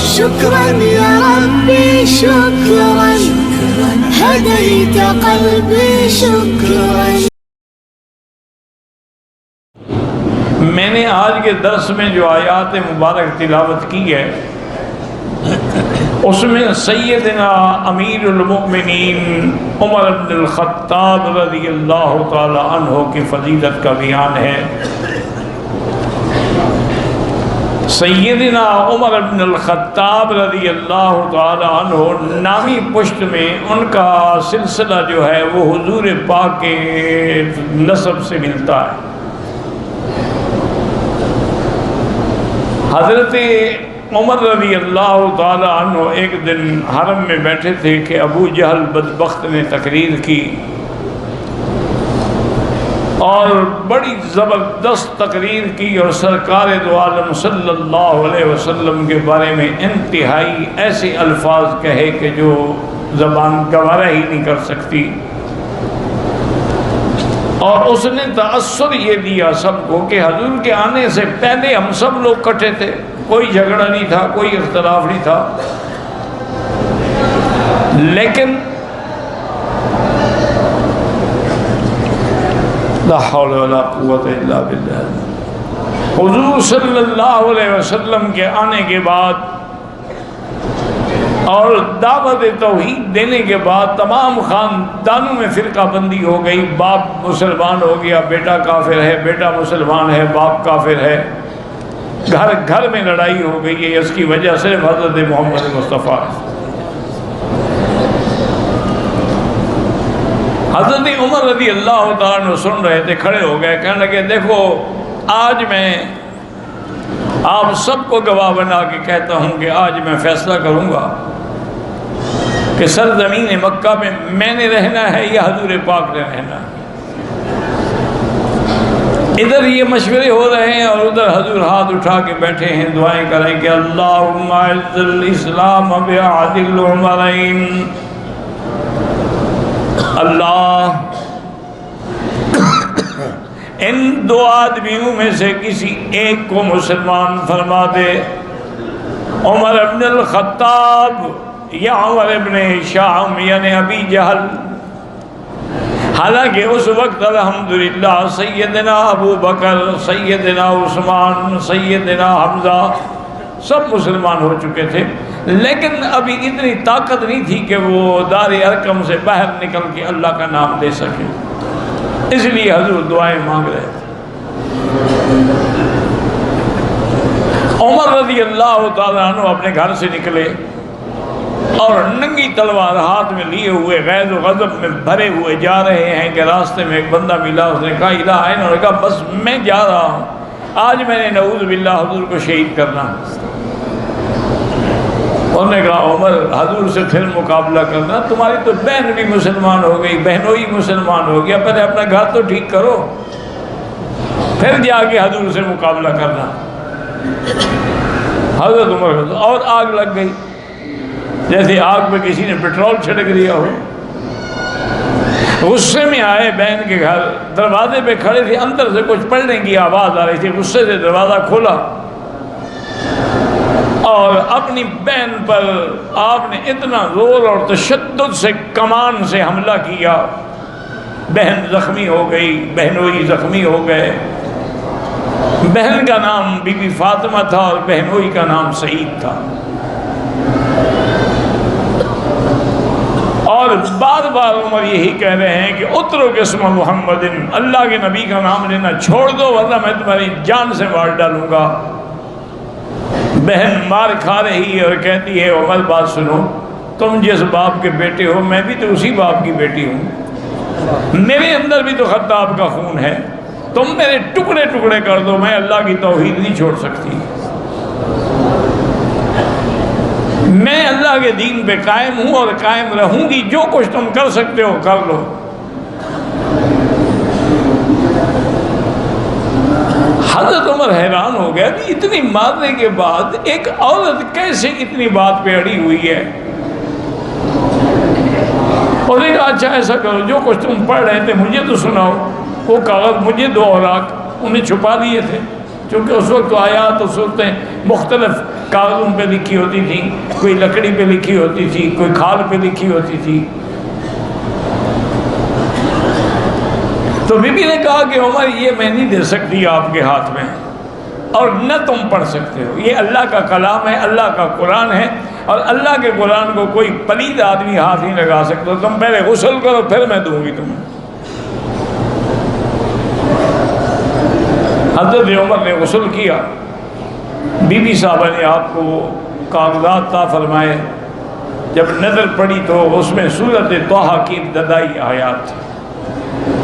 شكرا يا ربي شكرا هديت قلبي شكرا. میں نے آج کے درس میں جو آیات مبارک تلاوت کی ہے اس میں سیدنا امیر المؤمنین عمر بن الخطاب رضی اللہ تعالی عنہ کی فضیلت کا بیان ہے. سیدنا عمر بن الخطاب رضی اللہ تعالی عنہ نامی پشت میں ان کا سلسلہ جو ہے وہ حضور پاک کے نسب سے ملتا ہے. حضرت عمر رضی اللہ تعالی عنہ ایک دن حرم میں بیٹھے تھے کہ ابو جہل بدبخت نے تقریر کی اور بڑی زبردست تقریر کی اور سرکار دو عالم صلی اللہ علیہ وسلم کے بارے میں انتہائی ایسے الفاظ کہے کہ جو زبان گوارا ہی نہیں کر سکتی. اور اس نے تأثر یہ دیا سب کو کہ حضور کے آنے سے پہلے ہم سب لوگ کٹھے تھے, کوئی جھگڑا نہیں تھا, کوئی اختلاف نہیں تھا, لیکن لا حول ولا قوت الا باللہ حضور صلی اللہ علیہ وسلم کے آنے کے بعد اور دعوت توحید دینے کے بعد تمام خاندانوں میں فرقہ بندی ہو گئی. باپ مسلمان ہو گیا, بیٹا کافر ہے, بیٹا مسلمان ہے, باپ کافر ہے. گھر گھر میں لڑائی ہو گئی ہے. اس کی وجہ صرف حضرت محمد مصطفیٰ. حضرت عمر رضی اللہ تعالیٰ عنہ سن رہے تھے, کھڑے ہو گئے, کہنے لگے دیکھو آج میں آپ سب کو گواہ بنا کے کہتا ہوں کہ آج میں فیصلہ کروں گا کہ سرزمین مکہ میں نے رہنا ہے یا حضور پاک نے رہنا ہے. ادھر یہ مشورے ہو رہے ہیں اور ادھر حضور ہاتھ اٹھا کے بیٹھے ہیں, دعائیں کریں کہ اللہم اعز الاسلام بعہد العمرین. اللہ ان دو آدمیوں میں سے کسی ایک کو مسلمان فرما دے, عمر ابن الخطاب یا عمر ابن ہشام یعنی ابی جہل. حالانکہ اس وقت الحمدللہ سیدنا ابو بکر, سیدنا عثمان, سیدنا حمزہ سب مسلمان ہو چکے تھے, لیکن ابھی اتنی طاقت نہیں تھی کہ وہ دار ارقم سے باہر نکل کے اللہ کا نام لے سکے. اس لیے حضور دعائیں مانگ رہے تھے. عمر رضی اللہ تعالیٰ عنہ اپنے گھر سے نکلے اور ننگی تلوار ہاتھ میں لیے ہوئے غیظ و غضب میں بھرے ہوئے جا رہے ہیں کہ راستے میں ایک بندہ ملا, اس نے کہا الہ ہے, انہوں نے کہا بس میں جا رہا ہوں, آج میں نے نعوذ باللہ حضور کو شہید کرنا. انہوں نے کہا عمر حضور سے پھر مقابلہ کرنا, تمہاری تو بہن بھی مسلمان ہو گئی, بہنوئی مسلمان ہو گیا, پہلے اپنا گھر تو ٹھیک کرو پھر جا کے حضور سے مقابلہ کرنا. حضرت عمر کو اور آگ لگ گئی, جیسے آگ پہ کسی نے پیٹرول چھڑک دیا ہو. غصے میں آئے, بہن کے گھر دروازے پہ کھڑے تھے, اندر سے کچھ پڑھنے کی آواز آ رہی تھی, غصے سے دروازہ کھولا اور اپنی بہن پر آپ نے اتنا زور اور تشدد سے کمان سے حملہ کیا. بہن زخمی ہو گئی, بہنوئی زخمی ہو گئے. بہن کا نام بی بی فاطمہ تھا اور بہنوئی کا نام سعید تھا. اور بار بار عمر یہی کہہ رہے ہیں کہ اترک اسم محمد, اللہ کے نبی کا نام لینا چھوڑ دو ورنہ میں تمہاری جان سے مار ڈالوں گا. بہن مار کھا رہی ہے اور کہتی ہے عمر بات سنو, تم جس باپ کے بیٹے ہو میں بھی تو اسی باپ کی بیٹی ہوں, میرے اندر بھی تو خطاب کا خون ہے, تم میرے ٹکڑے ٹکڑے کر دو, میں اللہ کی توحید نہیں چھوڑ سکتی. میں اللہ کے دین پہ قائم ہوں اور قائم رہوں گی, جو کچھ تم کر سکتے ہو کر لو. حضرت عمر حیران ہو گیا کہ اتنی مارنے کے بعد ایک عورت کیسے اتنی بات پہ اڑی ہوئی ہے. اور ایک اچھا ایسا کرو, جو کچھ تم پڑھ رہے تھے مجھے تو سناؤ. وہ کاغذ مجھے دو اوراق انہیں چھپا دیے تھے, چونکہ اس وقت تو آیات اور صورتیں مختلف کاغذوں پہ لکھی ہوتی تھی، کوئی لکڑی پہ لکھی ہوتی تھی، کوئی کھال پہ لکھی ہوتی تھی۔ تو بی بی نے کہا کہ عمر یہ میں نہیں دے سکتی آپ کے ہاتھ میں، اور نہ تم پڑھ سکتے ہو، یہ اللہ کا کلام ہے، اللہ کا قرآن ہے، اور اللہ کے قرآن کو کوئی پلید آدمی ہاتھ نہیں لگا سکتا، تم پہلے غسل کرو پھر میں دوں گی تمہیں۔ حضرت عمر نے غسل کیا، بی بی صاحبہ نے آپ کو کاغذات عطا فرمائے، جب نظر پڑی تو اس میں سورۃ طٰہٰ کی ابتدائی آیات تھی،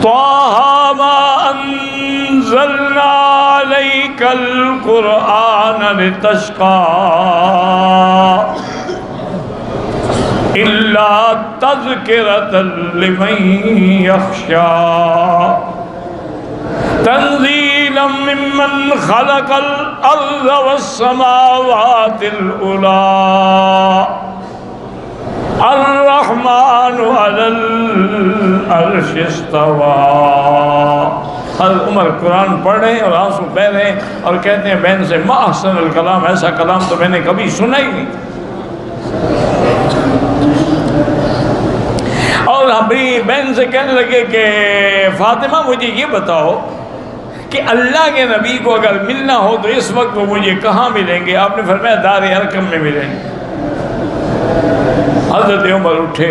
طٰہٰ ما انزلنا علیک القرآن لتشقیٰ الا تذکرۃ لمن یخشیٰ تنزیلا ممن خلق الارض والسماوات العلی الرحمن علی العرش استوى۔ حضرت عمر قرآن پڑھ رہے ہیں اور آنسو بہہ رہے ہیں اور کہتے ہیں بہن سے ما احسن الکلام، ایسا کلام تو میں نے کبھی سنا ہی نہیں۔ اور ابھی بہن سے کہنے لگے کہ فاطمہ مجھے یہ بتاؤ کہ اللہ کے نبی کو اگر ملنا ہو تو اس وقت وہ مجھے کہاں ملیں گے؟ آپ نے فرمایا دار ارقم میں ملیں گے۔ حضرت عمر اٹھے،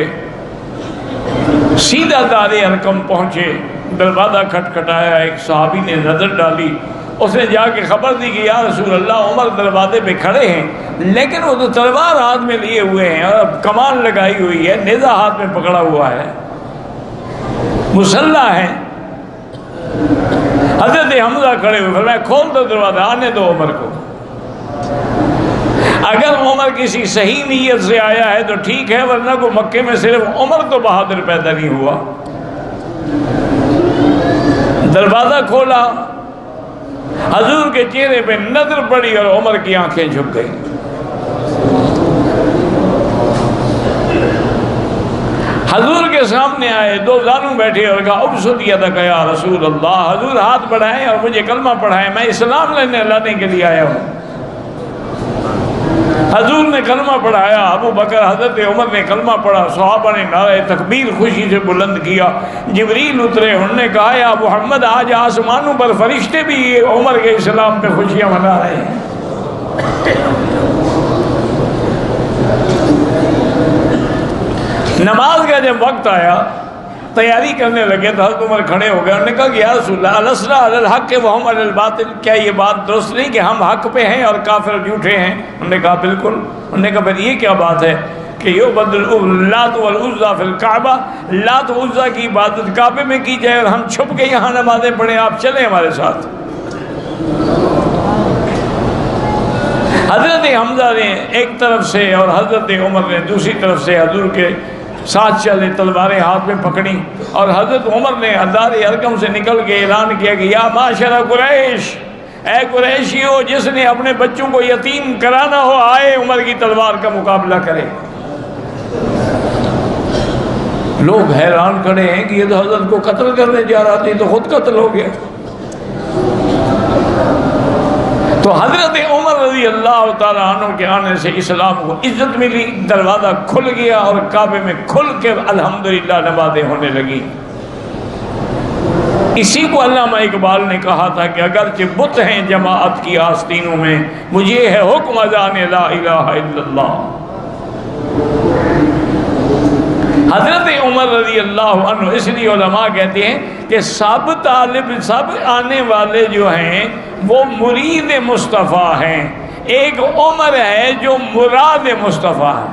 سیدھا دار ارقم پہنچے، دروازہ کھٹکھٹایا، ایک صحابی نے نظر ڈالی، اس نے جا کے خبر دی کہ یا رسول اللہ عمر دروازے پہ کھڑے ہیں، لیکن وہ تو تلوار ہاتھ میں لیے ہوئے ہیں اور کمان لگائی ہوئی ہے، نیزہ ہاتھ میں پکڑا ہوا ہے، مسلح ہے۔ حضرت حمزہ کھڑے ہوئے، فرمایا کھول دو دروازہ، آنے دو عمر کو۔ اگر عمر کسی صحیح نیت سے آیا ہے تو ٹھیک ہے، ورنہ کو مکے میں صرف عمر تو بہادر پیدا نہیں ہوا۔ دروازہ کھولا، حضور کے چہرے پہ نظر پڑی اور عمر کی آنکھیں جھک گئی۔ حضور کے سامنے آئے، دو زانوں بیٹھے اور کہا ابسط یدک یا رسول اللہ، حضور ہاتھ بڑھائیں اور مجھے کلمہ پڑھائیں، میں اسلام لانے کے لیے آیا ہوں۔ حضور نے کلمہ پڑھایا، ابو بکر حضرت عمر نے کلمہ پڑھا، صحابہ نے نعرہ تکبیر خوشی سے بلند کیا۔ جبریل اترے، انہوں نے کہا یا محمد آج آسمانوں پر فرشتے بھی عمر کے اسلام پہ خوشیاں منا رہے ہیں۔ نماز کا جب وقت آیا، تیاری کرنے لگے تو حضرت عمر کھڑے ہو گئے، انہوں نے کہا کہ یا رسول اللہ الاسرا علی الحق وہم علی الباطل، کیا یہ بات درست نہیں کہ ہم حق پہ ہیں اور کافر جھوٹے ہیں؟ انہوں نے کہا بالکل۔ انہوں نے کہا پھر یہ کیا بات ہے کہ یعبد اللات والعزیٰ فی الکعبہ، لات و عزیٰ کی عبادت کعبے میں کی جائے اور ہم چھپ کے یہاں نمازیں پڑھیں، آپ چلیں ہمارے ساتھ۔ حضرت حمزہ نے ایک طرف سے اور حضرت عمر نے دوسری طرف سے حضور کے ساتھ چلے، تلواریں ہاتھ میں پکڑی، اور حضرت عمر نے دار ارقم سے نکل کے اعلان کیا کہ یا معاشر قریش، اے قریشیو، جس نے اپنے بچوں کو یتیم کرانا ہو آئے عمر کی تلوار کا مقابلہ کرے۔ لوگ حیران کھڑے ہیں کہ یہ تو حضرت کو قتل کرنے جا رہا تھا، تو خود قتل ہو گیا۔ تو حضرت عمر رضی اللہ تعالیٰ عنہ کے آنے سے اسلام کو عزت ملی، دروازہ کھل گیا اور کعبے میں کھل کے الحمدللہ نمازیں ہونے لگی۔ اسی کو علامہ اقبال نے کہا تھا کہ اگرچہ بت ہیں جماعت کی آستینوں میں، مجھے ہے حکم اذان لا الہ الا اللہ۔ حضرت عمر رضی اللہ عنہ، اس لیے علماء کہتے ہیں کہ سب طالب، سب آنے والے جو ہیں وہ مرید مصطفیٰ ہیں، ایک عمر ہے جو مراد مصطفیٰ ہے۔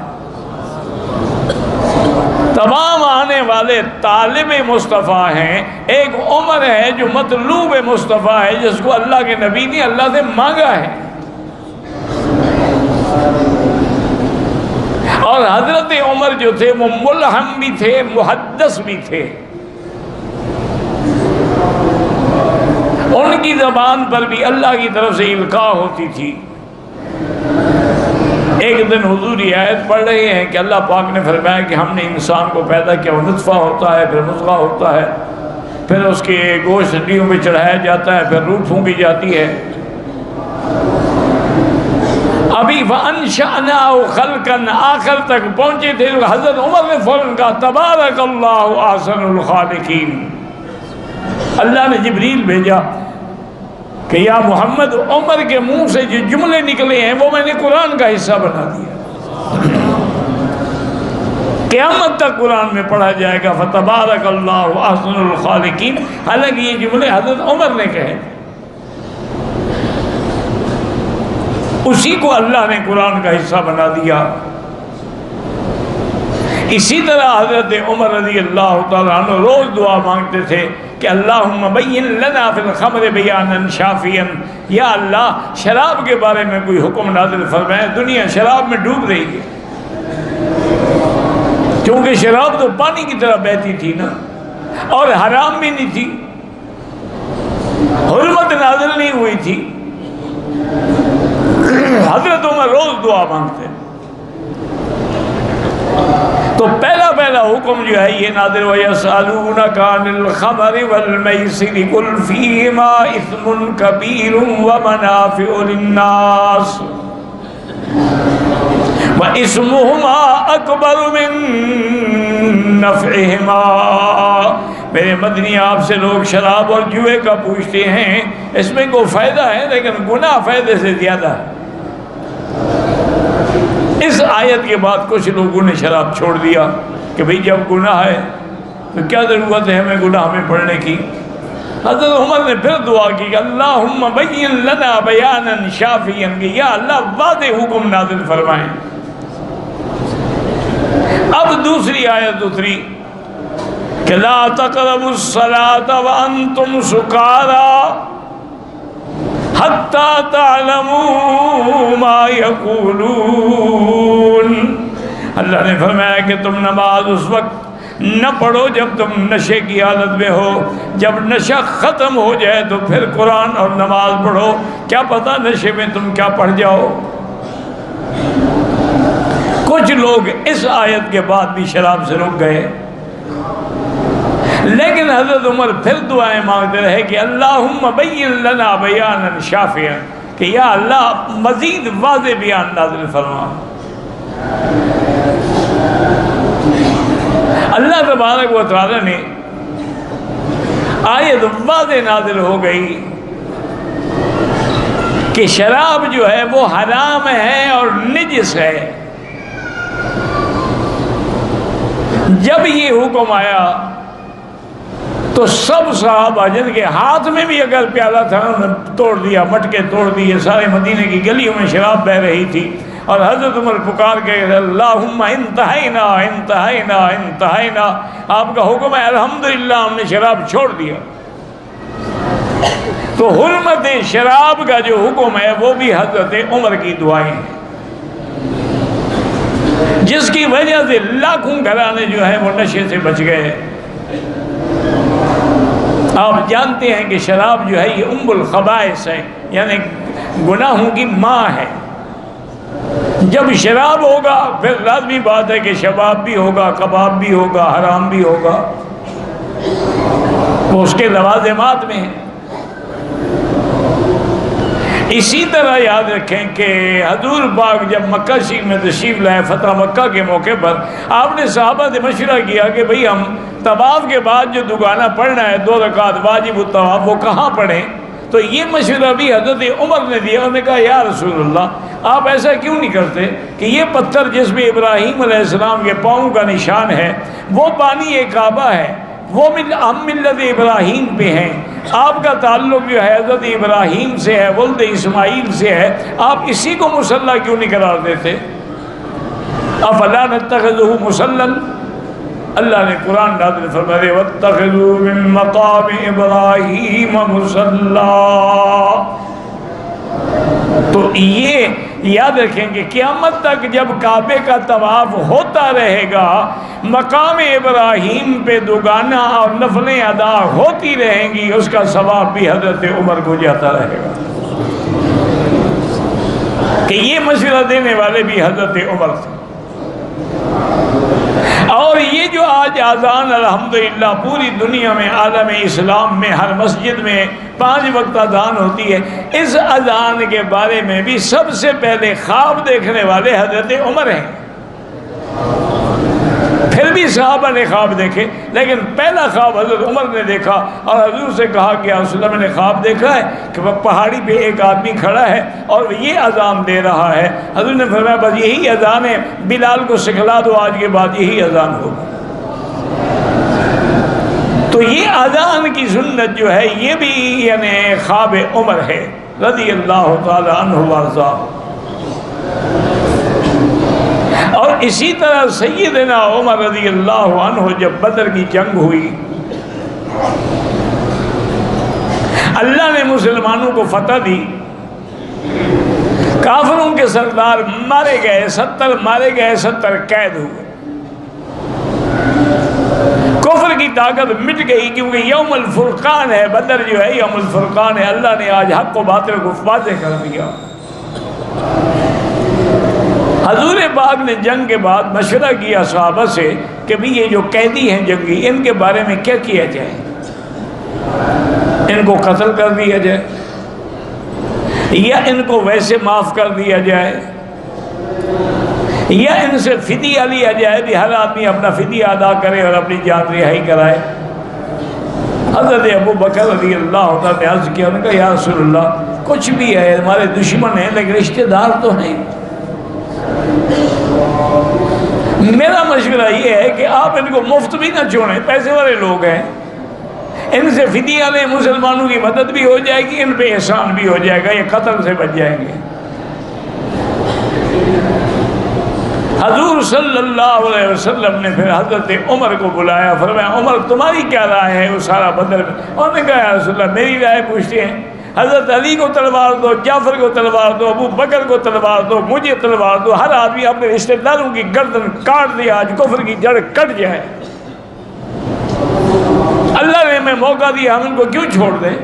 تمام آنے والے طالب مصطفیٰ ہیں، ایک عمر ہے جو مطلوب مصطفیٰ ہے، جس کو اللہ کے نبی نے اللہ سے مانگا ہے۔ اور حضرت عمر جو تھے وہ ملہم بھی تھے، محدث بھی تھے، ان کی زبان پر بھی اللہ کی طرف سے القاء ہوتی تھی۔ ایک دن حضور یہ آیت پڑھ رہے ہیں کہ اللہ پاک نے فرمایا کہ ہم نے انسان کو پیدا کیا، وہ نطفہ ہوتا ہے، پھر مضغہ ہوتا ہے، پھر اس کے گوشت ہڈیوں پہ چڑھایا جاتا ہے، پھر روح پھونکی جاتی ہے۔ ابھی وَأَنشَأْنَاهُ خَلْقًا آخر تک پہنچے تھے، حضرت عمر نے فوراً کہا تبارک اللہ احسن الخالقین۔ اللہ نے جبریل بھیجا کہ یا محمد، عمر کے منہ سے جو جملے نکلے ہیں وہ میں نے قرآن کا حصہ بنا دیا، قیامت تک قرآن میں پڑھا جائے گا فتبارک اللہ احسن الخالقین۔ حالانکہ یہ جملے حضرت عمر نے کہے، اسی کو اللہ نے قرآن کا حصہ بنا دیا۔ اسی طرح حضرت عمر رضی اللہ تعالیٰ عنہ روز دعا مانگتے تھے کہ اللہم بین لنا فی الخمر بیانا شافیا، یا اللہ شراب کے بارے میں کوئی حکم نازل فرمائے، دنیا شراب میں ڈوب رہی ہے، کیونکہ شراب تو پانی کی طرح بہتی تھی نا، اور حرام بھی نہیں تھی، حرمت نازل نہیں ہوئی تھی۔ حضرت عمر روز دعا مانگتے، تو پہلا حکم جو ہے یہ نازل ہوا یسألونک عن الخمر والمیسر قل فیہما اثم کبیر ومنافع للناس واسمہما اکبر من نفعہما۔ میرے مدنی آپ سے لوگ شراب اور جوئے کا پوچھتے ہیں، اس میں کوئی فائدہ ہے لیکن گناہ فائدے سے زیادہ ہے۔ اس آیت کے بعد کچھ لوگوں نے شراب چھوڑ دیا کہ بھئی جب گناہ ہے تو کیا ضرورت ہے ہمیں گناہ میں پڑھنے کی۔ حضرت عمر نے پھر دعا کی کہ اللہم بین لنا بیانا شافیا، کہ یا اللہ واضح حکم نازل فرمائیں۔ اب دوسری آیت اتری کہ لا تقربوا الصلاة وانتم سکارى حتی تعلموا ما یقولون۔ اللہ نے فرمایا کہ تم نماز اس وقت نہ پڑھو جب تم نشے کی حالت میں ہو، جب نشہ ختم ہو جائے تو پھر قرآن اور نماز پڑھو، کیا پتہ نشے میں تم کیا پڑھ جاؤ۔ کچھ لوگ اس آیت کے بعد بھی شراب سے رک گئے، لیکن حضرت عمر پھر دعائیں مانگتے رہے کہ اللہم بین لنا بیانا شافیا، کہ یا اللہ مزید واضح بیان نازل فرما۔ اللہ تبارک و تعالی نے آیت واضح نازل ہو گئی کہ شراب جو ہے وہ حرام ہے اور نجس ہے۔ جب یہ حکم آیا تو سب صحابہ جن کے ہاتھ میں بھی اگر پیالہ تھا انہوں نے توڑ دیا، مٹکے توڑ دیے، سارے مدینے کی گلیوں میں شراب بہ رہی تھی، اور حضرت عمر پکار کے اللہم انتہینا انتہینا انتہینا، آپ کا حکم ہے الحمدللہ ہم نے شراب چھوڑ دیا۔ تو حرمت شراب کا جو حکم ہے وہ بھی حضرت عمر کی دعائیں ہیں، جس کی وجہ سے لاکھوں گھرانے جو ہیں وہ نشے سے بچ گئے۔ آپ جانتے ہیں کہ شراب جو ہے یہ ام الخبائث ہے، یعنی گناہوں کی ماں ہے۔ جب شراب ہوگا پھر لازمی بات ہے کہ شباب بھی ہوگا، کباب بھی ہوگا، حرام بھی ہوگا، وہ اس کے لوازمات میں ہیں۔ اسی طرح یاد رکھیں کہ حضور پاک جب مکہ شریف میں تشریف لائے فتح مکہ کے موقع پر، آپ نے صحابہ سے مشورہ کیا کہ بھئی ہم طواف کے بعد جو دوگانہ پڑھنا ہے 2 رکعت واجب الطواف وہ کہاں پڑھیں؟ تو یہ مشورہ بھی حضرت عمر نے دیا۔ انہوں نے کہا یا رسول اللہ آپ ایسا کیوں نہیں کرتے کہ یہ پتھر جس میں ابراہیم علیہ السلام کے پاؤں کا نشان ہے، وہ پانی ایک کعبہ ہے، وہ ہم ملت ابراہیم پہ ہیں، آپ کا تعلق جو ہے حضرت ابراہیم سے ہے، ولد اسماعیل سے ہے، آپ اسی کو مصلی کیوں نہیں قرار دیتے؟ افلا نتخذہ مصلی، اللہ نے قرآن نازل فرمایا واتخذوا من مقام ابراہیم مصلی۔ تو یہ یاد رکھیں کہ قیامت تک جب کعبے کا طواف ہوتا رہے گا، مقام ابراہیم پہ دوگانہ اور نفلیں ادا ہوتی رہیں گی، اس کا ثواب بھی حضرت عمر کو جاتا رہے گا۔ کہ یہ مشورہ دینے والے بھی حضرت عمر تھے۔ اور یہ جو آج اذان الحمدللہ پوری دنیا میں عالم اسلام میں ہر مسجد میں 5 وقت اذان ہوتی ہے، اس اذان کے بارے میں بھی سب سے پہلے خواب دیکھنے والے حضرت عمر ہیں۔ پھر بھی صحابہ نے خواب دیکھے، لیکن پہلا خواب حضرت عمر نے دیکھا اور حضور سے کہا کہ یا رسول اللہ میں نے خواب دیکھا ہے کہ وہ پہاڑی پہ ایک آدمی کھڑا ہے اور یہ اذان دے رہا ہے۔ حضور نے فرمایا بس یہی اذان ہے، بلال کو سکھلا دو، آج کے بعد یہی اذان ہوگا۔ تو یہ اذان کی سنت جو ہے یہ بھی یعنی خواب عمر ہے رضی اللہ تعالی عنہ وارضاہ۔ اور اسی طرح سیدنا عمر رضی اللہ عنہ جب بدر کی جنگ ہوئی، اللہ نے مسلمانوں کو فتح دی، کافروں کے سردار مارے گئے، 70 مارے گئے، 70 قید ہوئے، کفر کی طاقت مٹ گئی، کیونکہ یوم الفرقان ہے، بدر جو ہے یوم الفرقان ہے، اللہ نے آج حق و باطل کو واضح کر دیا۔ حضور پاک نے جنگ کے بعد مشورہ کیا صحابہ سے کہ بھی یہ جو قیدی ہیں جنگی، ان کے بارے میں کیا کیا جائے؟ ان کو قتل کر دیا جائے یا ان کو ویسے معاف کر دیا جائے یا ان سے فدیہ لیا جائے بھی ہر آدمی اپنا فدیہ ادا کرے اور اپنی جان رہائی کرائے۔ حضرت ابو بکر رضی اللہ تعالیٰ نے عرض کیا، انہوں نے کہا یا رسول اللہ کچھ بھی ہے، ہمارے دشمن ہیں لیکن رشتہ دار تو نہیں۔ میرا مشورہ یہ ہے کہ آپ ان کو مفت بھی نہ چھوڑیں، پیسے والے لوگ ہیں، ان سے فدیہ لیں، مسلمانوں کی مدد بھی ہو جائے گی، ان پہ احسان بھی ہو جائے گا، یہ قتل سے بچ جائیں گے۔ حضور صلی اللہ علیہ وسلم نے پھر حضرت عمر کو بلایا، فرمایا عمر تمہاری کیا رائے ہے وہ سارا بدر میں؟ انہوں نے کہا یا رسول اللہ میری رائے پوچھتے ہیں، حضرت علی کو تلوار دو، جعفر کو تلوار دو، ابو بکر کو تلوار دو، مجھے تلوار دو، ہر آدمی اپنے رشتہ داروں کی گردن کاٹ دے، آج کفر کی جڑ کٹ جائے۔ اللہ نے ہمیں موقع دیا، ہم ان کو کیوں چھوڑ دیں؟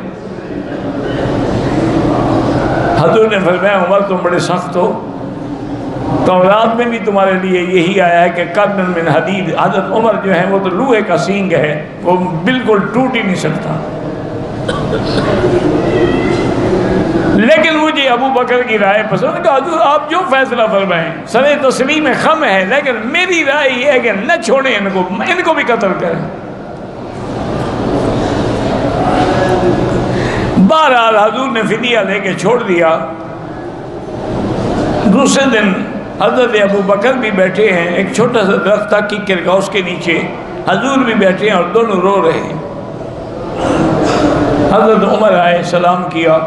حضور نے فرمایا عمر تم بڑے سخت ہو، تورات میں بھی تمہارے لیے یہی آیا ہے کہ قرن من حدید۔ حضرت عمر جو ہے وہ تو لوہے کا سینگ ہے، وہ بالکل ٹوٹ ہی نہیں سکتا۔ لیکن مجھے ابو بکر کی رائے پسند، کہ حضور آپ جو فیصلہ فرمائیں، سر تسلیم خم ہے، لیکن میری رائے یہ ہے کہ نہ چھوڑیں ان کو بھی قتل کریں۔ بہرحال حضور نے فدیہ لے کے چھوڑ دیا۔ دوسرے دن حضرت ابو بکر بھی بیٹھے ہیں، ایک چھوٹا سا درخت تھا کی کرگوس کے نیچے، حضور بھی بیٹھے ہیں اور دونوں رو رہے ہیں۔ حضرت عمر آئے، سلام کیا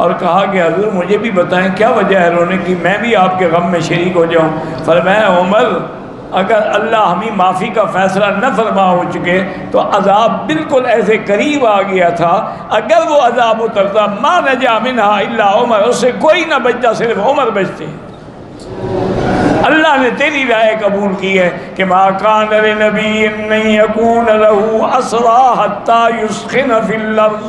اور کہا کہ حضور مجھے بھی بتائیں کیا وجہ ہے رونے کی، میں بھی آپ کے غم میں شریک ہو جاؤں۔ فرمایا عمر اگر اللہ ہمیں معافی کا فیصلہ نہ فرما ہو چکے تو عذاب بالکل ایسے قریب آ گیا تھا، اگر وہ عذاب اترتا ما نجا منہا الا عمر، اس سے کوئی نہ بچتا، صرف عمر بچتے۔ اللہ نے تیری رائے قبول کی ہے کہ ما کان لنبی ان یکون له اسری حتی یسخن فی الارض،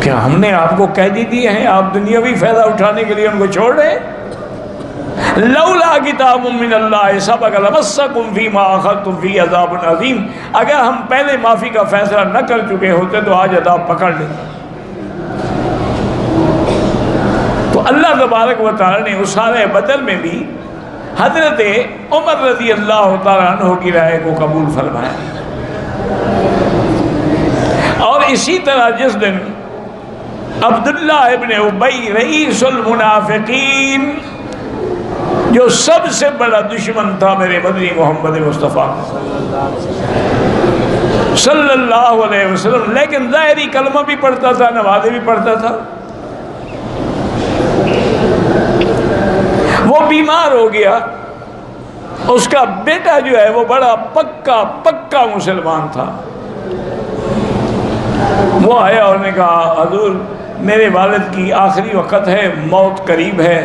کیا ہم نے آپ کو قیدی دیے ہیں آپ دنیاوی فائدہ اٹھانے کے لیے ان کو چھوڑ رہے؟ لولا کتاب من اللہ سبق لمسکم فیما اخذتم فی عذاب عظیم، اگر ہم پہلے معافی کا فیصلہ نہ کر چکے ہوتے تو آج عذاب پکڑ لیتے۔ تو اللہ تبارک و تعالی نے اسارہ بدر میں بھی حضرت عمر رضی اللہ تعالیٰ عنہ کی رائے کو قبول فرمایا۔ اور اسی طرح جس دن عبداللہ ابن ابی رئیس المنافقین جو سب سے بڑا دشمن تھا میرے مدنی محمد مصطفیٰ صلی اللہ علیہ وسلم، لیکن ظاہری کلمہ بھی پڑھتا تھا، نمازیں بھی پڑھتا تھا، وہ بیمار ہو گیا۔ اس کا بیٹا جو ہے وہ بڑا پکا مسلمان تھا، وہ آیا اور نے کہا حضور میرے والد کی آخری وقت ہے، موت قریب ہے،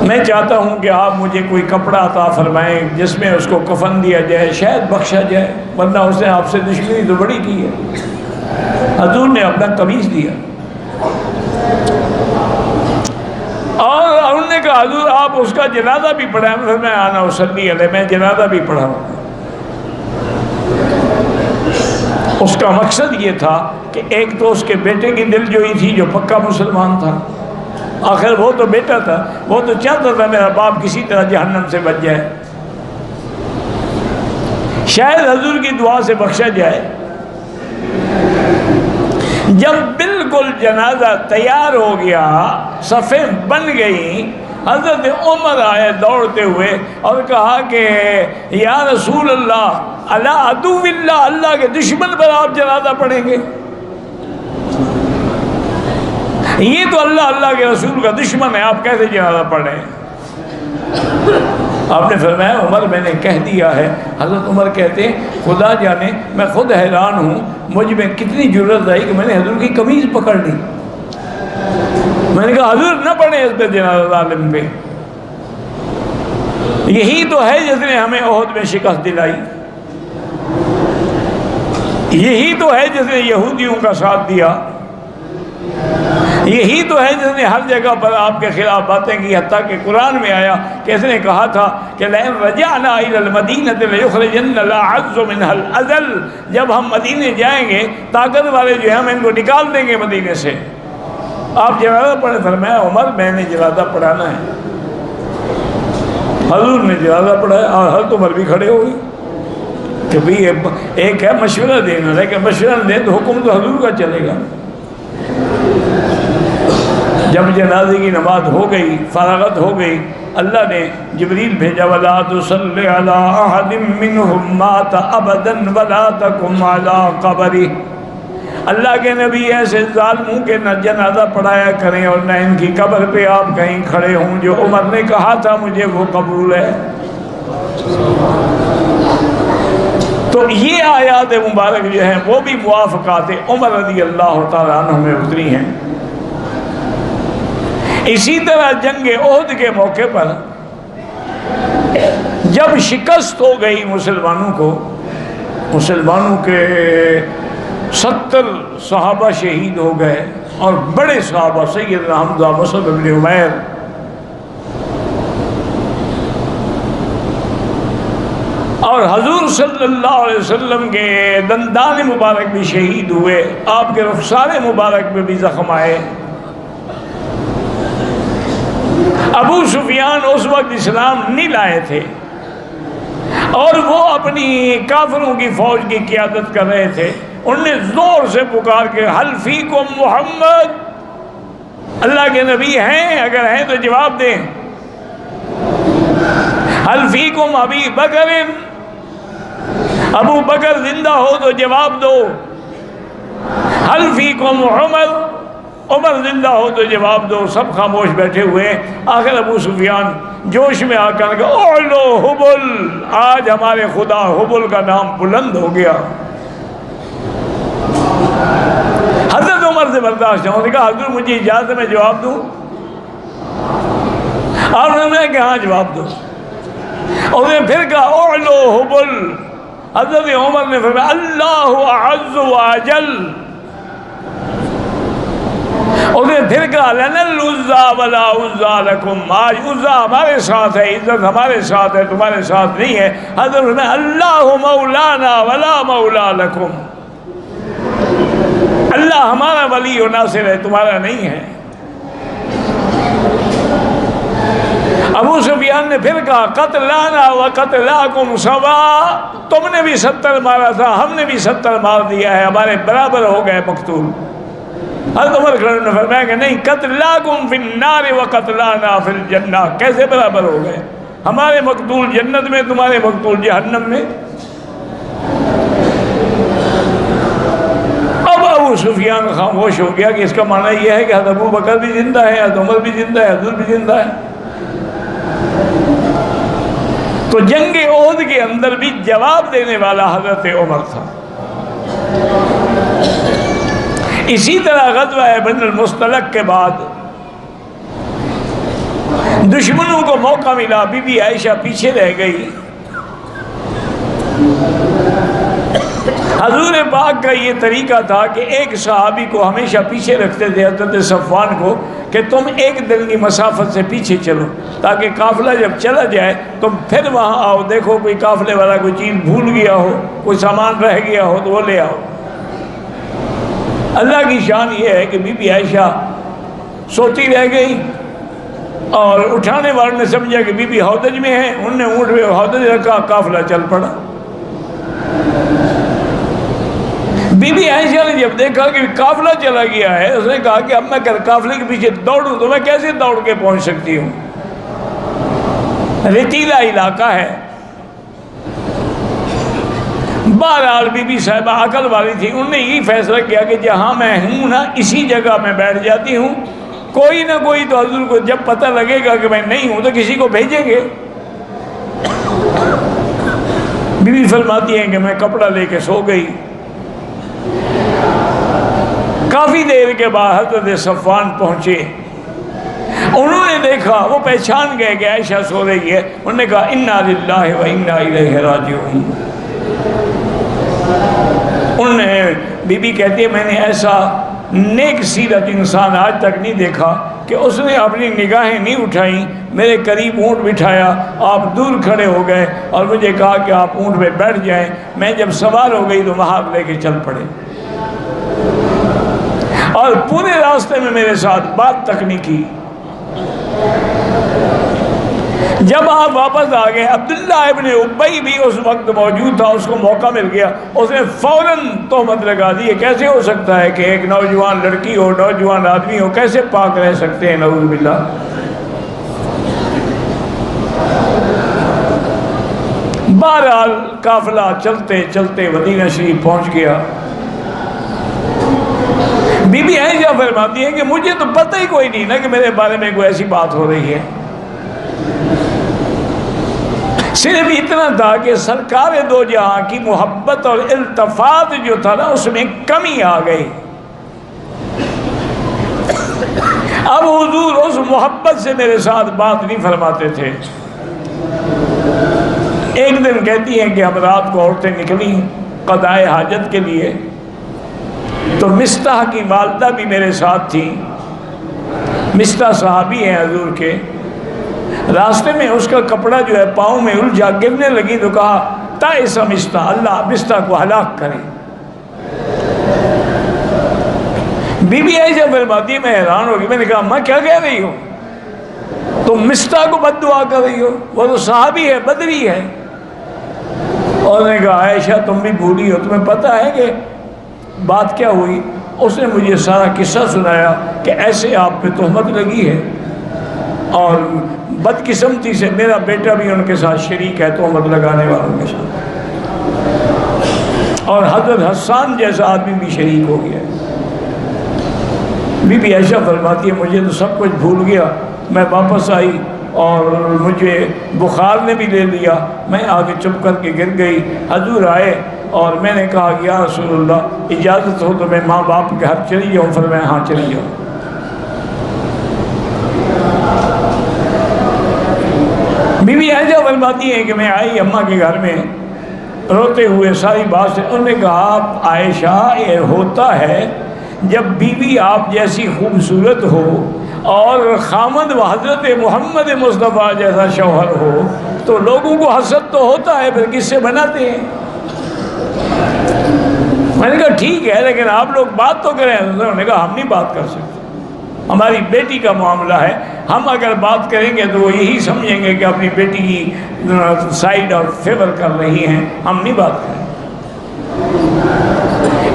میں چاہتا ہوں کہ آپ مجھے کوئی کپڑا عطا فرمائیں جس میں اس کو کفن دیا جائے، شاید بخشا جائے، ورنہ اس نے آپ سے دشمنی تو بڑی کی ہے۔ حضور نے اپنا قمیص دیا اور انہوں نے کہا حضور آپ آپ اس کا جنازہ بھی پڑھا؟ میں آنا وسلی علیہ، میں جنازہ بھی پڑھا ہوں۔ اس کا مقصد یہ تھا کہ ایک تو اس کے بیٹے کی دل جوئی تھی جو پکا مسلمان تھا، آخر وہ تو بیٹا تھا، وہ تو چاہتا تھا میرا باپ کسی طرح جہنم سے بچ جائے، شاید حضور کی دعا سے بخشا جائے۔ جب بالکل جنازہ تیار ہو گیا، صفیں بن گئیں، حضرت عمر آئے دوڑتے ہوئے اور کہا کہ یا رسول اللہ، الا عدو اللہ، اللہ کے دشمن پر آپ جنازہ پڑھیں گے؟ یہ تو اللہ کے رسول کا دشمن ہے، آپ کیسے جنازہ پڑھیں؟ آپ نے فرمایا عمر میں نے کہہ دیا ہے۔ حضرت عمر کہتے ہیں خدا جانے میں خود حیران ہوں، مجھ میں کتنی جرأت آئی کہ میں نے حضور کی قمیض پکڑ لی۔ میں نے کہا حضور نہ پڑھیں اس پہ جنازہ ظالم پہ، یہی تو ہے جس نے ہمیں احد میں شکست دلائی، یہی تو ہے جس نے یہودیوں کا ساتھ دیا، یہی تو ہے جس نے ہر جگہ پر آپ کے خلاف باتیں کی، حتیٰ کہ قرآن میں آیا کہ اس نے کہا تھا کہ لَإِن رَجَعْنَا إِلَى الْمَدِينَةِ لَيُخْرِجَنَّ الْأَعَزُّ مِنْهَا الْأَذَلَّ، جب ہم مدینے جائیں گے طاقت والے جو ہیں ہم ان کو نکال دیں گے مدینے سے۔ آپ جنازہ پڑھیں؟ فرمایا عمر میں نے جنازہ پڑھانا ہے۔ حضور نے جنازہ پڑھایا اور حضرت عمر بھی کھڑے ہو گئے کہ بھئی ایک ہے مشورہ دینا، لیکن مشورہ دیں تو حکم تو حضور کا چلے گا۔ جب جنازے کی نماز ہو گئی، فراغت ہو گئی، اللہ نے جبریل بھیجا وَلَا تُصَلِّ عَلَىٰ أَحَدٍ مِّنْهُمْ مَاتَ أَبَدًا وَلَا تَقُمْ عَلَىٰ قَبْرِهِ، اللہ کے نبی ایسے ظالموں کے نہ جنازہ پڑھایا کریں اور نہ ان کی قبر پہ آپ کہیں کھڑے ہوں، جو عمر نے کہا تھا مجھے وہ قبول ہے۔ تو یہ آیات مبارک جو ہیں وہ بھی موافقات عمر رضی اللہ تعالیٰ عنہ میں اتری ہیں۔ اسی طرح جنگ احد کے موقع پر جب شکست ہو گئی مسلمانوں کو، مسلمانوں کے 70 صحابہ شہید ہو گئے اور بڑے صحابہ سیدنا حمزہ، مصعب بن عمیر، اور حضور صلی اللہ علیہ وسلم کے دندان مبارک بھی شہید ہوئے، آپ کے رخسار مبارک میں بھی زخم آئے۔ ابو سفیان اس وقت اسلام نہیں لائے تھے اور وہ اپنی کافروں کی فوج کی قیادت کر رہے تھے، انہوں نے زور سے پکار کے حل فیکم محمد، اللہ کے نبی ہیں؟ اگر ہیں تو جواب دیں۔ حل فیکم ابی بکر، ابو بکر زندہ ہو تو جواب دو۔ حل فیکم عمر، عمر زندہ ہو تو جواب دو۔ سب خاموش بیٹھے ہوئے، آخر ابو سفیان جوش میں آ کر کہا اعلو حبل، آج ہمارے خدا حبل کا نام بلند ہو گیا۔ حضرت عمر سے برداشت نہیں، انہوں نے کہا حضور مجھے اجازت ہے میں جواب دوں؟ آپ نے کہا ہاں جواب دو۔ اور نے پھر کہا اعلو حبل، حضرت عمر نے فرمایا اللہ اعز و اجل، اور نے پھر کہا لنا العزا ولا عزا لکم، آج عزا ہمارے ساتھ ہے، عزت ہمارے ساتھ ہے، تمہارے ساتھ نہیں ہے۔ حضرت نے اللہ مولانا ولا مولا لکم، اللہ ہمارا ولی و ناصر ہے، تمہارا نہیں ہے۔ ابو سفیان نے پھر کہا قتلانا و قتلاکم سوا، تم نے بھی 70 مارا تھا، ہم نے بھی 70 مار دیا ہے، ہمارے برابر ہو گئے مقتول۔ حضرت عمر نے فرمایا کہ نہیں، قتلاکم فی النار و قتلانا فی الجنہ، کیسے برابر ہو گئے؟ ہمارے مقتول جنت میں، تمہارے مقتول جہنم میں۔ اب ابو سفیان خاموش ہو گیا کہ اس کا معنی یہ ہے کہ حضرت ابو بکر بھی زندہ ہے، حضرت عمر بھی زندہ ہے، حضور بھی زندہ ہے۔ تو جنگ احد کے اندر بھی جواب دینے والا حضرت عمر تھا۔ اسی طرح غزوہ بن المصطلق کے بعد دشمنوں کو موقع ملا، بی بی عائشہ پیچھے رہ گئی۔ حضور پاک کا یہ طریقہ تھا کہ ایک صحابی کو ہمیشہ پیچھے رکھتے تھے، حضرت صفوان کو، کہ تم ایک دن کی مسافت سے پیچھے چلو، تاکہ قافلہ جب چلا جائے تم پھر وہاں آؤ، دیکھو کوئی قافلے والا کوئی چیز بھول گیا ہو، کوئی سامان رہ گیا ہو تو وہ لے آؤ۔ اللہ کی شان یہ ہے کہ بی بی عائشہ سوتی رہ گئی اور اٹھانے والے نے سمجھا کہ بی بی ہودج میں ہے، انہوں نے اونٹ میں ہودج رکھا، قافلہ چل پڑا۔ بی بی عائشہ نے جب دیکھا کہ قافلہ چلا گیا ہے، اس نے کہا کہ اب میں قافلے کے پیچھے دوڑوں تو میں کیسے دوڑ کے پہنچ سکتی ہوں، ریتیلا علاقہ ہے۔ بہرحال بی بی صاحبہ عقل والی تھی، انہوں نے یہ فیصلہ کیا کہ جہاں میں ہوں نا اسی جگہ میں بیٹھ جاتی ہوں، کوئی نہ کوئی تو حضور کو جب پتہ لگے گا کہ میں نہیں ہوں تو کسی کو بھیجیں گے۔ بی بی فرماتی ہیں کہ میں کپڑا لے کے سو گئی۔ کافی دیر کے بعد حضرت صفوان پہنچے، انہوں نے دیکھا، وہ پہچان گئے کہ عائشہ سو رہی ہے، انہوں نے کہا انا للہ و انا الیہ راجعون۔ انہوں نے بی بی کہتی ہے میں نے ایسا نیک سیرت انسان آج تک نہیں دیکھا کہ اس نے اپنی نگاہیں نہیں اٹھائیں، میرے قریب اونٹ بٹھایا، آپ دور کھڑے ہو گئے اور مجھے کہا کہ آپ اونٹ پہ بیٹھ جائیں، میں جب سوار ہو گئی تو وہاں لے کے چل پڑے، اور پورے راستے میں میرے ساتھ بات تک نہیں کی۔ جب آپ واپس آ گئے، عبداللہ ابن ابی بھی اس وقت موجود تھا، اس کو موقع مل گیا، اس نے فوراً تہمت لگا دی، کیسے ہو سکتا ہے کہ ایک نوجوان لڑکی ہو، نوجوان آدمی ہو، کیسے پاک رہ سکتے ہیں، نعوذ باللہ۔ بہرحال قافلہ چلتے چلتے مدینہ شریف پہنچ گیا۔ بی بی عائشہ فرماتی ہے کہ مجھے تو پتہ ہی کوئی نہیں نا کہ میرے بارے میں کوئی ایسی بات ہو رہی ہے، صرف اتنا تھا کہ سرکار دو جہاں کی محبت اور التفات جو تھا نا اس میں کمی آ گئی۔ اب حضور اس محبت سے میرے ساتھ بات نہیں فرماتے تھے۔ ایک دن کہتی ہیں کہ ہم رات کو عورتیں نکلی قضائے حاجت کے لیے، تو مستح کی والدہ بھی میرے ساتھ تھی، مستح صحابی ہیں حضور کے۔ راستے میں اس کا کپڑا جو ہے پاؤں میں الجھا، گرنے لگی تو کہا تائس مستح، اللہ مستح کو ہلاک کرے۔ بی بی عائشہ فرماتی ہے میں حیران ہو گئی، میں نے کہا ماں کیا کہہ رہی ہو، تم مستح کو بد دعا کر رہی ہو، وہ تو صحابی ہے، بدری ہے۔ اور نے کہا عائشہ تم بھی بھولی ہو، تمہیں پتہ ہے کہ بات کیا ہوئی؟ اس نے مجھے سارا قصہ سنایا کہ ایسے آپ پہ تہمت لگی ہے، اور بدقسمتی سے میرا بیٹا بھی ان کے ساتھ شریک ہے تہمت لگانے والوں کے ساتھ، اور حضرت حسان جیسا آدمی بھی شریک ہو گیا۔ بی بی عائشہ فرماتی ہے مجھے تو سب کچھ بھول گیا، میں واپس آئی اور مجھے بخار نے بھی لے لیا، میں آگے چپ کر کے گر گئی۔ حضور آئے اور میں نے کہا یا رسول اللہ اجازت ہو تو میں ماں باپ کے گھر چلی جاؤں؟ فرمایا ہاں چلی جاؤ۔ بی بی عائشہ فرماتی ہے کہ میں آئی اماں کے گھر میں روتے ہوئے ساری بات سے، انہوں نے کہا عائشہ یہ ہوتا ہے جب بیوی آپ جیسی خوبصورت ہو اور خامد و حضرت محمد مصطفیٰ جیسا شوہر ہو تو لوگوں کو حسد تو ہوتا ہے، پھر کس سے بناتے ہیں؟ میں نے کہا ٹھیک ہے لیکن آپ لوگ بات تو کریں۔ انہوں نے کہا ہم نہیں بات کر سکتے، ہماری بیٹی کا معاملہ ہے، ہم اگر بات کریں گے تو وہ یہی سمجھیں گے کہ اپنی بیٹی کی سائیڈ اور فیور کر رہی ہیں، ہم نہیں بات کریں۔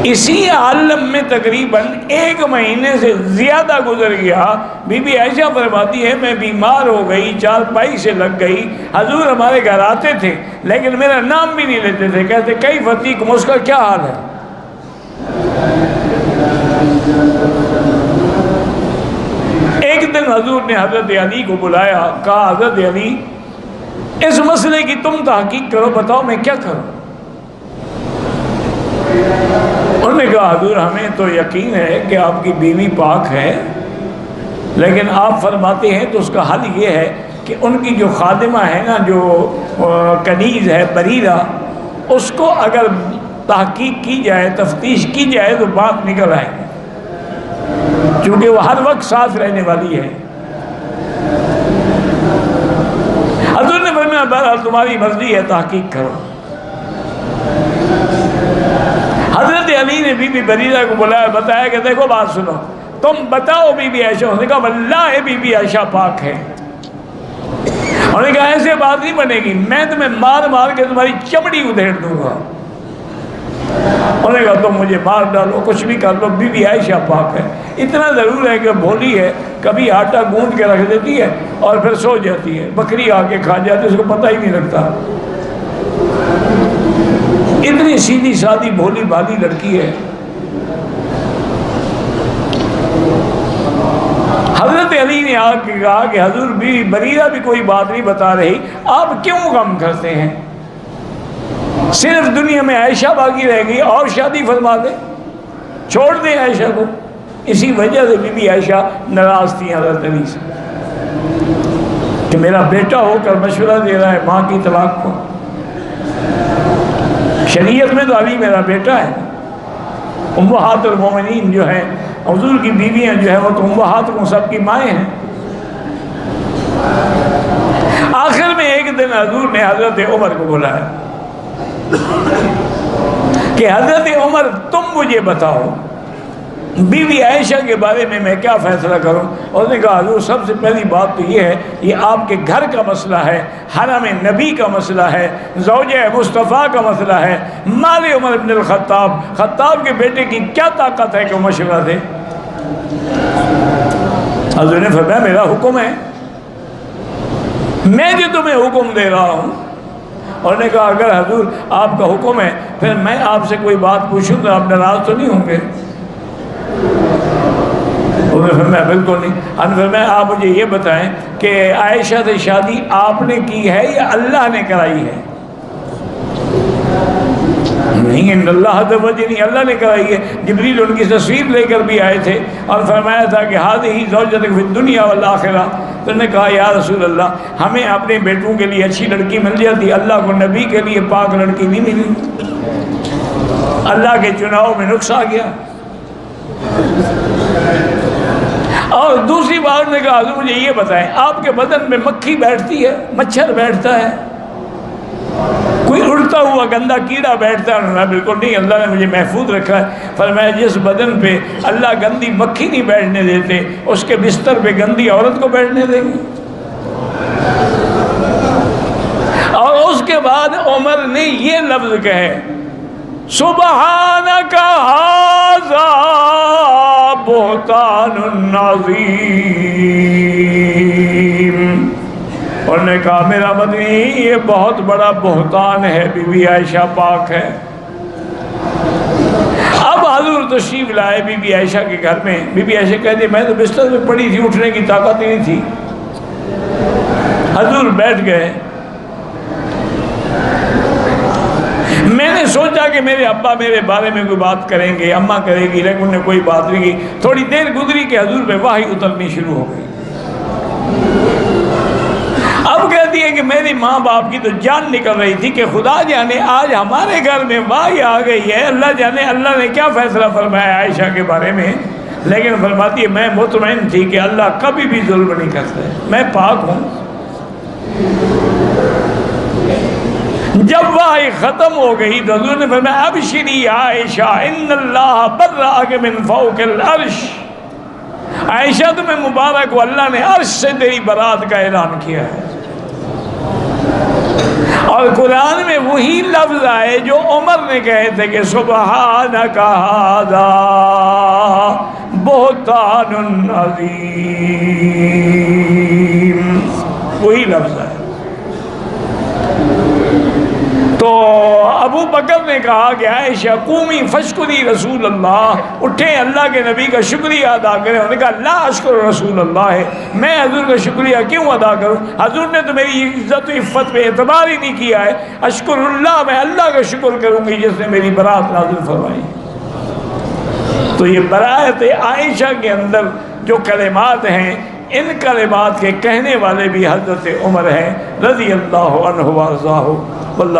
اسی عالم میں تقریباً 1 مہینے سے زیادہ گزر گیا۔ بی بی عائشہ فرماتی ہے میں بیمار ہو گئی، چارپائی سے لگ گئی، حضور ہمارے گھر آتے تھے لیکن میرا نام بھی نہیں لیتے تھے، کہتے کئی فتیق اس کا کیا حال ہے؟ ایک دن حضور نے حضرت علی کو بلایا، کہا حضرت علی اس مسئلے کی تم تحقیق کرو، بتاؤ میں کیا کروں؟ انہوں نے کہا حضور ہمیں تو یقین ہے کہ آپ کی بیوی پاک ہے، لیکن آپ فرماتے ہیں تو اس کا حل یہ ہے کہ ان کی جو خادمہ ہے نا، جو کنیز ہے بریرہ، اس کو اگر تحقیق کی جائے، تفتیش کی جائے تو بات نکل آئے گی۔ چونکہ وہ ہر وقت ساتھ رہنے والی ہے۔ حضور نے فرمایا بہرحال تمہاری مرضی ہے، تحقیق کرو۔ حضرت علی نے بی بی بریرہ کو بلایا، بتایا کہ دیکھو بات سنو، تم بتاؤ بی بی عائشہ۔ اس نے کہا واللہ بی بی عائشہ پاک ہے۔ انہوں نے کہا ایسے بات نہیں بنے گی، میں تمہیں مار مار کے تمہاری چمڑی ادھیڑ دوں گا۔ انہوں نے کہا تم مجھے مار ڈالو، کچھ بھی کر لو، بی بی عائشہ پاک ہے۔ اتنا ضرور ہے کہ بھولی ہے، کبھی آٹا گوندھ کے رکھ دیتی ہے اور پھر سو جاتی ہے، بکری آ کے کھا جاتی ہے، اس کو پتہ ہی نہیں لگتا۔ اتنی سیدھی سادھی بھولی بھالی لڑکی ہے۔ حضرت علی نے آ کے کہا کہ حضور بی بریرہ بھی کوئی بات نہیں بتا رہی، آپ کیوں غم کرتے ہیں؟ صرف دنیا میں عائشہ باقی رہ گئی، اور شادی فرما دیں، چھوڑ دیں عائشہ کو۔ اسی وجہ سے بی بی عائشہ ناراض تھی حضرت علی سے کہ میرا بیٹا ہو کر مشورہ دے رہا ہے ماں کی طلاق کو۔ شریعت میں تو علی میرا بیٹا ہے۔ امہات المومنین جو ہیں، حضور کی بیویاں جو ہیں، وہ تو امہات کو سب کی مائیں ہیں۔ آخر میں ایک دن حضور نے حضرت عمر کو بلایا کہ حضرت عمر تم مجھے بتاؤ بی بی عائشہ کے بارے میں میں کیا فیصلہ کروں۔ اس نے کہا حضور سب سے پہلی بات تو یہ ہے، یہ آپ کے گھر کا مسئلہ ہے، حرم نبی کا مسئلہ ہے، زوجہ مصطفیٰ کا مسئلہ ہے، مال عمر بن الخطاب، خطاب کے بیٹے کی کیا طاقت ہے کہ وہ مشورہ دے۔ حضور نے فرمایا میرا حکم ہے، میں جو تمہیں حکم دے رہا ہوں۔ اور نے کہا اگر حضور آپ کا حکم ہے پھر میں آپ سے کوئی بات پوچھوں تو آپ ناراض تو نہیں ہوں گے؟ انہوں نے فرمایا بالکل نہیں۔ انہوں نے فرمایا آپ مجھے یہ بتائیں کہ عائشہ سے شادی آپ نے کی ہے یا اللہ نے کرائی ہے؟ نہیں، ان اللہ تبجنی، اللہ نے کرائی ہے۔ جبریل ان کی تصویر لے کر بھی آئے تھے اور فرمایا تھا کہ ہذہ زوجتک فی الدنیا والآخرہ۔ تو انہوں نے کہا یا رسول اللہ ہمیں اپنے بیٹوں کے لیے اچھی لڑکی مل جاتی، اللہ کو نبی کے لیے پاک لڑکی نہیں ملی، اللہ کے چناؤ میں نقص آ گیا۔ اور دوسری بات نے کہا حضور مجھے یہ بتائیں آپ کے بدن میں مکھی بیٹھتی ہے، مچھر بیٹھتا ہے، کوئی اڑتا ہوا گندا کیڑا بیٹھتا ہے؟ بالکل نہیں، اللہ نے مجھے محفوظ رکھا ہے۔ فرمایا جس بدن پہ اللہ گندی مکھی نہیں بیٹھنے دیتے اس کے بستر پہ گندی عورت کو بیٹھنے دیں گے؟ اور اس کے بعد عمر نے یہ لفظ کہے سبحانک ھذا بہتان عظیم۔ اور نے کہا میرا مدنی یہ بہت بڑا بہتان ہے، بی بی عائشہ پاک ہے۔ اب حضور تشریف لائے بی بی عائشہ کے گھر میں۔ بی بی عائشہ کہتے میں تو بستر میں پڑی تھی، اٹھنے کی طاقت ہی نہیں تھی۔ حضور بیٹھ گئے۔ میں نے سوچا کہ میرے ابا میرے بارے میں کوئی بات کریں گے، اماں کرے گی، لیکن انہوں نے کوئی بات نہیں کی۔ تھوڑی دیر گزری کہ حضور پہ وحی اترنی شروع ہو گئی۔ اب کہتی ہے کہ میری ماں باپ کی تو جان نکل رہی تھی کہ خدا جانے آج ہمارے گھر میں وحی آ گئی ہے، اللہ جانے اللہ نے کیا فیصلہ فرمایا عائشہ کے بارے میں۔ لیکن فرماتی ہے میں مطمئن تھی کہ اللہ کبھی بھی ظلم نہیں کرتا، میں پاک ہوں۔ جب وحی ختم ہو گئی تو حضور نے فرمایا ابشری عائشہ ان اللہ برأک من فوق العرش۔ عائشہ تمہیں مبارک ہو، اللہ نے عرش سے تیری برات کا اعلان کیا ہے۔ اور قرآن میں وہی لفظ آئے جو عمر نے کہے تھے کہ سبحانک ھذا بہتان عظیم، وہی لفظ آئے۔ تو ابو بکر نے کہا کہ عائشہ قومی فشکری رسول اللہ، اٹھیں اللہ کے نبی کا شکریہ ادا کریں۔ انہوں نے کہا لا اشکر رسول اللہ ہے، میں حضور کا شکریہ کیوں ادا کروں؟ حضور نے تو میری عزت و عفت پہ اعتبار ہی نہیں کیا ہے۔ اشکر اللہ، میں اللہ کا شکر کروں گی جس نے میری برات نازل فرمائی۔ تو یہ برات عائشہ کے اندر جو کلمات ہیں، ان کلمات کے کہنے والے بھی حضرت عمر ہیں رضی اللہ عنہ وارضاہ۔ واللہ